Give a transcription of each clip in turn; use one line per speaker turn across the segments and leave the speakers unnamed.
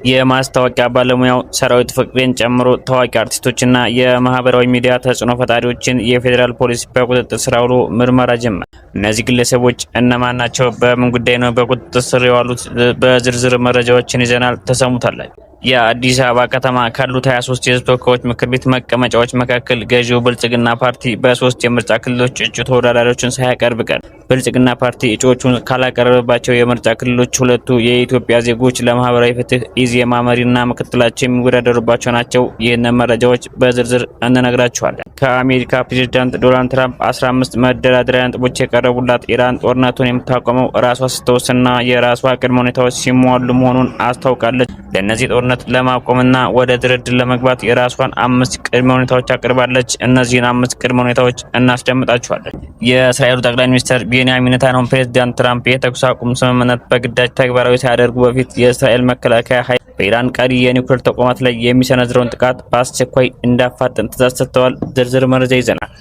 የማስታወቂያ ባለሙያው ሰራዊት ፍቅሬን ጨምሮ ታዋቂ አርቲስቶችና የማህበራዊ ሚዲያ ተጽዕኖ ፈጣሪዎችን የፌዴራል ፖሊስ በቁጥጥር ስር አውሎ ምርመራ ጀመረ። እነዚህ ግለሰቦች እነማን ናቸው? በምን ጉዳይ ነው በቁጥጥር ስር የዋሉት? በዝርዝር መረጃዎችን ይዘናል፣ ተሰሙታላችሁ። የአዲስ አበባ ከተማ ካሉት 23 የህዝብ ተወካዮች ምክር ቤት መቀመጫዎች መካከል ገዢው ብልጽግና ፓርቲ በ3 የምርጫ ክልሎች እጩ ተወዳዳሪዎችን ሳያቀርብ ቀር። ብልጽግና ፓርቲ እጩዎቹን ካላቀረበባቸው የምርጫ ክልሎች ሁለቱ የኢትዮጵያ ዜጎች ለማህበራዊ ፍትህ ኢዜማ መሪና ምክትላቸው የሚወዳደሩባቸው ናቸው። ይህንን መረጃዎች በዝርዝር እንነግራችኋለን። ከአሜሪካ ፕሬዝዳንት ዶናልድ ትራምፕ 15 መደራደሪያ ነጥቦች የቀረቡላት ኢራን ጦርነቱን የምታቆመው ራሷ ስትወስንና የራሷ ቅድመ ሁኔታዎች ሲሟሉ መሆኑን አስታውቃለች። ለእነዚህ ጦርነት ለማቆምና ወደ ድርድር ለመግባት የራሷን 5 ቅድመ ሁኔታዎች አቅርባለች። እነዚህን 5 ቅድመ ሁኔታዎች እናስደምጣችኋለን። የእስራኤሉ ጠቅላይ ሚኒስትር ቤንያሚን ኔታንያሁ ፕሬዝዳንት ትራምፕ የተኩስ አቁም ስምምነት በግዳጅ ተግባራዊ ሳያደርጉ በፊት የእስራኤል መከላከያ ኃይል በኢራን ቀሪ የኒውክሌር ተቋማት ላይ የሚሰነዝረውን ጥቃት በአስቸኳይ እንዳፋጥን ትዕዛዝ ሰጥተዋል። ዝርዝር መረጃ ይዘናል።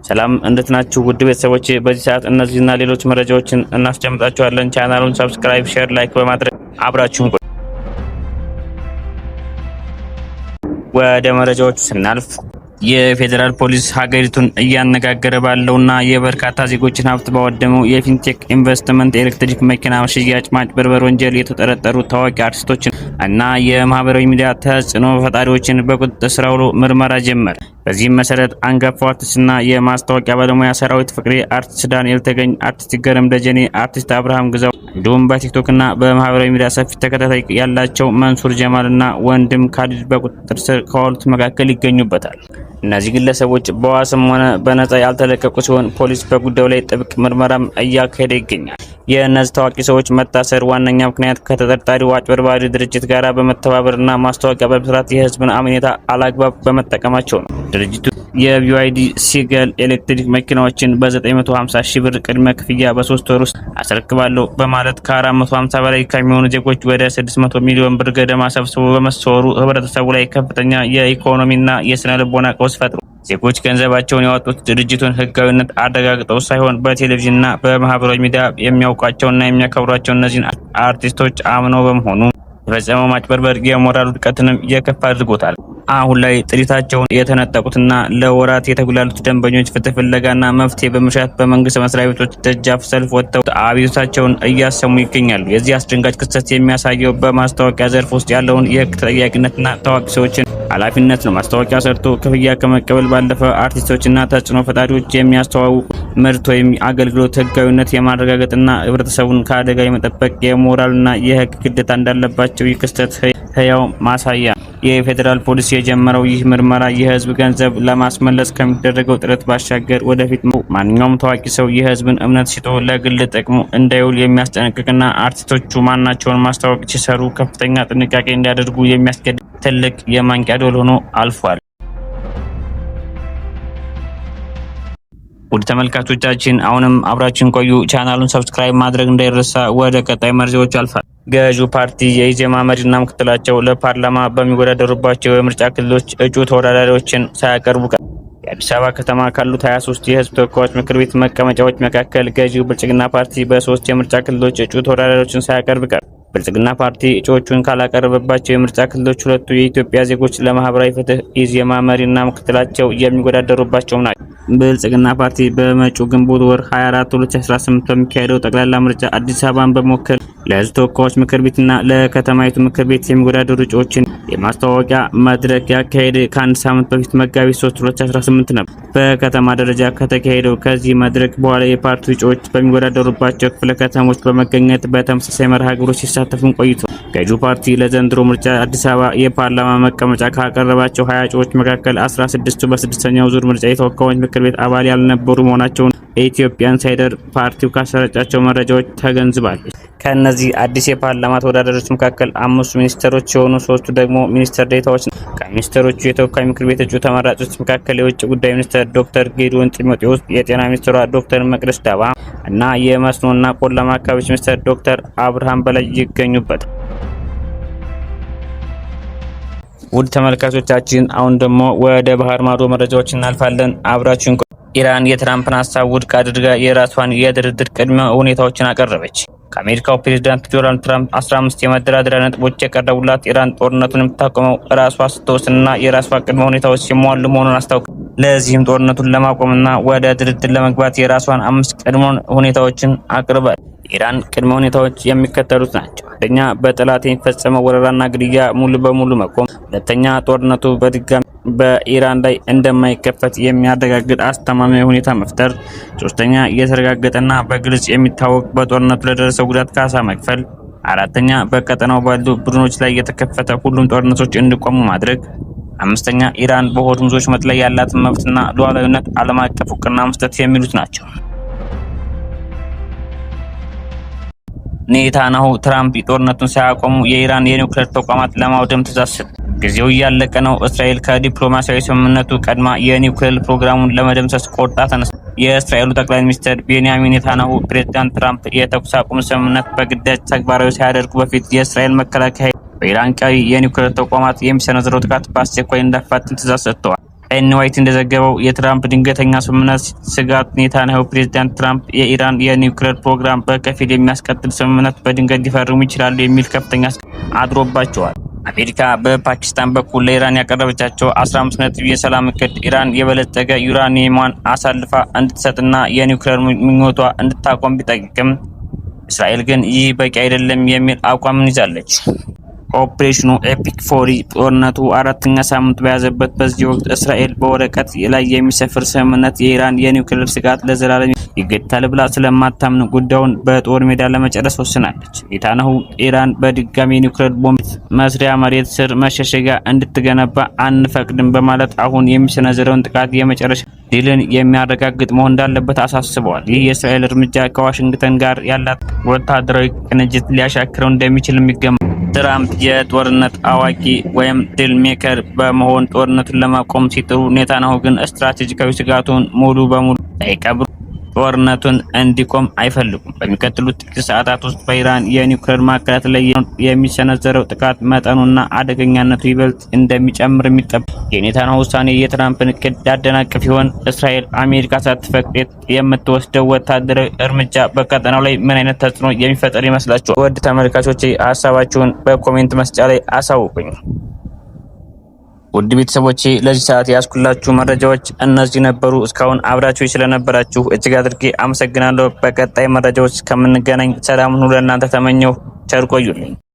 ሰላም እንዴት ናችሁ ውድ ቤተሰቦች? በዚህ ሰዓት እነዚህና ሌሎች መረጃዎችን እናስደምጣችኋለን። ቻናሉን ሰብስክራይብ፣ ሼር፣ ላይክ በማድረግ አብራችሁን ቆዩ። ወደ መረጃዎቹ ስናልፍ የፌዴራል ፖሊስ ሀገሪቱን እያነጋገረ ባለውና የበርካታ ዜጎችን ሀብት ባወደመው የፊንቴክ ኢንቨስትመንት ኤሌክትሪክ መኪና ሽያጭ ማጭበርበር ወንጀል የተጠረጠሩ ታዋቂ አርቲስቶችን እና የማህበራዊ ሚዲያ ተጽዕኖ ፈጣሪዎችን በቁጥጥር ስር አውሎ ምርመራ ጀመረ። በዚህም መሰረት አንጋፋው አርቲስትና የማስታወቂያ ባለሙያ ሰራዊት ፍቅሬ፣ አርቲስት ዳንኤል ተገኝ፣ አርቲስት ገረም ደጀኔ፣ አርቲስት አብርሃም ግዛው እንዲሁም በቲክቶክና በማህበራዊ ሚዲያ ሰፊ ተከታታይ ያላቸው መንሱር ጀማልና ወንድም ካሊድ በቁጥጥር ስር ከዋሉት መካከል ይገኙበታል። እነዚህ ግለሰቦች በዋስም ሆነ በነጻ ያልተለቀቁ ሲሆን ፖሊስ በጉዳዩ ላይ ጥብቅ ምርመራም እያካሄደ ይገኛል። የእነዚህ ታዋቂ ሰዎች መታሰር ዋነኛ ምክንያት ከተጠርጣሪው አጭበርባሪ ድርጅት ጋር በመተባበርና ማስታወቂያ በመስራት የህዝብን አመኔታ አላግባብ በመጠቀማቸው ነው። ድርጅቱ የቢዋይዲ ሲገል ኤሌክትሪክ መኪናዎችን በ950 ሺህ ብር ቅድመ ክፍያ በ3 ወር ውስጥ አስረክባለሁ በማለት ከ450 በላይ ከሚሆኑ ዜጎች ወደ 600 ሚሊዮን ብር ገደማ ሰብስቦ በመሰወሩ ህብረተሰቡ ላይ ከፍተኛ የኢኮኖሚና የስነ ልቦና ቀውስ ፈጥሮ ዜጎች ገንዘባቸውን ያወጡት ድርጅቱን ህጋዊነት አረጋግጠው ሳይሆን በቴሌቪዥንና በማህበራዊ ሚዲያ የሚያውቋቸውና የሚያከብሯቸው እነዚህን አርቲስቶች አምነው በመሆኑ የፈጸመው ማጭበርበር የሞራል ውድቀትንም የከፋ አድርጎታል። አሁን ላይ ጥሪታቸውን የተነጠቁትና ለወራት የተጉላሉት ደንበኞች ፍትህ ፍለጋና መፍትሄ በመሻት በመንግስት መስሪያ ቤቶች ደጃፍ ሰልፍ ወጥተው አቤቱታቸውን እያሰሙ ይገኛሉ። የዚህ አስደንጋጭ ክስተት የሚያሳየው በማስታወቂያ ዘርፍ ውስጥ ያለውን የህግ ተጠያቂነትና ታዋቂ ሰዎችን ኃላፊነት ነው። ማስታወቂያ ሰርቶ ክፍያ ከመቀበል ባለፈ አርቲስቶችና ተጽዕኖ ፈጣሪዎች የሚያስተዋውቁ ምርት ወይም አገልግሎት ህጋዊነት የማረጋገጥና ህብረተሰቡን ከአደጋ የመጠበቅ የሞራልና የህግ ግዴታ እንዳለባቸው ይህ ክስተት ህያው ማሳያ። የፌዴራል ፖሊስ የጀመረው ይህ ምርመራ የህዝብ ገንዘብ ለማስመለስ ከሚደረገው ጥረት ባሻገር ወደፊት ማንኛውም ታዋቂ ሰው የህዝብን እምነት ሽጦ ለግል ጥቅሙ እንዳይውል የሚያስጠነቅቅና አርቲስቶቹ ማናቸውን ማስታወቅ ሲሰሩ ከፍተኛ ጥንቃቄ እንዲያደርጉ የሚያስገድድ ትልቅ የማንቂያ ደወል ሆኖ አልፏል። ውድ ተመልካቾቻችን አሁንም አብራችን ቆዩ። ቻናሉን ሰብስክራይብ ማድረግ እንዳይረሳ። ወደ ቀጣይ መረጃዎች አልፋል። ገዢው ፓርቲ የኢዜማ መሪና ምክትላቸው ለፓርላማ በሚወዳደሩባቸው የምርጫ ክልሎች እጩ ተወዳዳሪዎችን ሳያቀርቡ ቀር። የአዲስ አበባ ከተማ ካሉት 23 የህዝብ ተወካዮች ምክር ቤት መቀመጫዎች መካከል ገዢው ብልጽግና ፓርቲ በ3 የምርጫ ክልሎች እጩ ተወዳዳሪዎችን ሳያቀርብ ቀር። ብልጽግና ፓርቲ እጩዎቹን ካላቀረበባቸው የምርጫ ክልሎች ሁለቱ የኢትዮጵያ ዜጎች ለማህበራዊ ፍትህ ኢዜማ መሪና ምክትላቸው የሚወዳደሩባቸው ናቸው። ብልጽግና ፓርቲ በመጪው ግንቦት ወር 24 2018 በሚካሄደው ጠቅላላ ምርጫ አዲስ አበባን በመወከል ለህዝብ ተወካዮች ምክር ቤትና ለከተማይቱ ምክር ቤት የሚወዳደሩ እጩዎችን የማስተዋወቂያ መድረክ ያካሄደ ከአንድ ሳምንት በፊት መጋቢት 3 2018 ነበር። በከተማ ደረጃ ከተካሄደው ከዚህ መድረክ በኋላ የፓርቲው እጩዎች በሚወዳደሩባቸው ክፍለ ከተሞች በመገኘት በተመሳሳይ መርሃ ግብሮች ሲሳተፉን ቆይቶ ገዢው ፓርቲ ለዘንድሮ ምርጫ አዲስ አበባ የፓርላማ መቀመጫ ካቀረባቸው 20 እጩዎች መካከል 16ቱ በስድስተኛው ዙር ምርጫ የተወካዮች ምክር ቤት አባል ያልነበሩ መሆናቸውን የኢትዮጵያ ኢንሳይደር ፓርቲው ካሰራጫቸው መረጃዎች ተገንዝባለች። ከነዚህ አዲስ የፓርላማ ተወዳዳሪዎች መካከል 5 ሚኒስትሮች ሲሆኑ 3ቱ ደግሞ ሚኒስትር ዴኤታዎች ናቸው። ከሚኒስትሮቹ የተወካይ ምክር ቤት እጩ ተመራጮች መካከል የውጭ ጉዳይ ሚኒስትር ዶክተር ጌዲዮን ጢሞቴዎስ፣ የጤና ሚኒስትሯ ዶክተር መቅደስ ዳባ እና የመስኖና ቆላማ አካባቢዎች ሚኒስትር ዶክተር አብርሃም በላይ ይገኙበታል። ውድ ተመልካቾቻችን አሁን ደግሞ ወደ ባህር ማዶ መረጃዎች እናልፋለን። አብራችሁን ኢራን የትራምፕን ሀሳብ ውድቅ አድርጋ የራሷን የድርድር ቅድመ ሁኔታዎችን አቀረበች። ከአሜሪካው ፕሬዝዳንት ዶናልድ ትራምፕ 15 የመደራደሪያ ነጥቦች የቀረቡላት ኢራን ጦርነቱን የምታቆመው ራሷ ስትወስንና የራሷ ቅድመ ሁኔታዎች ሲሟሉ መሆኑን አስታውቃለች። ለዚህም ጦርነቱን ለማቆምና ወደ ድርድር ለመግባት የራሷን 5 ቅድመ ሁኔታዎችን አቅርባለች። ኢራን ቅድመ ሁኔታዎች የሚከተሉት ናቸው። አንደኛ፣ በጠላት የሚፈጸመው ወረራና ግድያ ሙሉ በሙሉ መቆም። ሁለተኛ፣ ጦርነቱ በድጋሚ በኢራን ላይ እንደማይከፈት የሚያረጋግጥ አስተማማኝ ሁኔታ መፍጠር። ሶስተኛ፣ የተረጋገጠና በግልጽ የሚታወቅ በጦርነቱ ለደረሰው ጉዳት ካሳ መክፈል። አራተኛ፣ በቀጠናው ባሉ ቡድኖች ላይ የተከፈተ ሁሉም ጦርነቶች እንዲቆሙ ማድረግ። አምስተኛ፣ ኢራን በሆርሙዞች ወሽመጥ ላይ ያላትን መብትና ሉዓላዊነት ዓለም አቀፍ እውቅና መስጠት የሚሉት ናቸው። ኔታንያሁ ትራምፕ ጦርነቱን ሳያቆሙ የኢራን የኒውክሌር ተቋማት ለማውደም ትዕዛዝ ሰጡ። ጊዜው እያለቀ ነው። እስራኤል ከዲፕሎማሲያዊ ስምምነቱ ቀድማ የኒውክሌር ፕሮግራሙን ለመደምሰስ ቆርጣ ተነሳ። የእስራኤሉ ጠቅላይ ሚኒስትር ቤንያሚን ኔታንያሁ ፕሬዝዳንት ትራምፕ የተኩስ አቁም ስምምነት በግዳጅ ተግባራዊ ሳያደርጉ በፊት የእስራኤል መከላከያ በኢራን ቀሪ የኒውክሌር ተቋማት የሚሰነዝረው ጥቃት በአስቸኳይ እንዲያፋጥን ትዕዛዝ ሰጥተዋል። ኤንዋይት እንደዘገበው የትራምፕ ድንገተኛ ስምምነት ስጋት ኔታንያሁ ፕሬዝዳንት ትራምፕ የኢራን የኒውክሌር ፕሮግራም በከፊል የሚያስቀጥል ስምምነት በድንገት ሊፈርሙ ይችላሉ የሚል ከፍተኛ አድሮባቸዋል። አሜሪካ በፓኪስታን በኩል ለኢራን ያቀረበቻቸው 15 ነጥብ የሰላም እቅድ ኢራን የበለጸገ ዩራኒየሟን አሳልፋ እንድትሰጥና የኒውክሌር ምኞቷ እንድታቆም ቢጠይቅም እስራኤል ግን ይህ በቂ አይደለም የሚል አቋምን ይዛለች። ኦፕሬሽኑ ኤፒክ ፎሪ ጦርነቱ 4ኛ ሳምንት በያዘበት በዚህ ወቅት እስራኤል በወረቀት ላይ የሚሰፍር ስምምነት የኢራን የኒውክሌር ስጋት ለዘላለም ይገታል ብላ ስለማታምን ጉዳዩን በጦር ሜዳ ለመጨረስ ወስናለች። ኔታንያሁ ኢራን በድጋሚ የኒውክሌር ቦምብ መስሪያ መሬት ስር መሸሸጊያ እንድትገነባ አንፈቅድም በማለት አሁን የሚሰነዘረውን ጥቃት የመጨረሻ ድልን የሚያረጋግጥ መሆን እንዳለበት አሳስበዋል። ይህ የእስራኤል እርምጃ ከዋሽንግተን ጋር ያላት ወታደራዊ ቅንጅት ሊያሻክረው እንደሚችል የሚገመት ትራምፕ የጦርነት አዋቂ ወይም ድል ሜከር በመሆን ጦርነቱን ለማቆም ሲጥሩ፣ ኔታንያሁ ግን ስትራቴጂካዊ ስጋቱን ሙሉ በሙሉ ሳይቀብሩ ጦርነቱን እንዲቆም አይፈልጉም። በሚቀጥሉት ጥቂት ሰዓታት ውስጥ በኢራን የኒውክሌር ማዕከላት ላይ የሚሰነዘረው ጥቃት መጠኑና አደገኛነቱ ይበልጥ እንደሚጨምር የሚጠበቅ። የኔታንያሁ ውሳኔ የትራምፕን እቅድ ያደናቅፍ ይሆን? እስራኤል አሜሪካ ሳትፈቅድ የምትወስደው ወታደራዊ እርምጃ በቀጠናው ላይ ምን አይነት ተጽዕኖ የሚፈጠር ይመስላችኋል? ውድ ተመልካቾቼ ሀሳባችሁን በኮሜንት መስጫ ላይ አሳውቁኝ። ውድ ቤተሰቦቼ ለዚህ ሰዓት ያስኩላችሁ መረጃዎች እነዚህ ነበሩ። እስካሁን አብራችሁ ስለነበራችሁ እጅግ አድርጌ አመሰግናለሁ። በቀጣይ መረጃዎች ከምንገናኝ ሰላም ሁሉ ለእናንተ ተመኘሁ። ቸር ቆዩልኝ።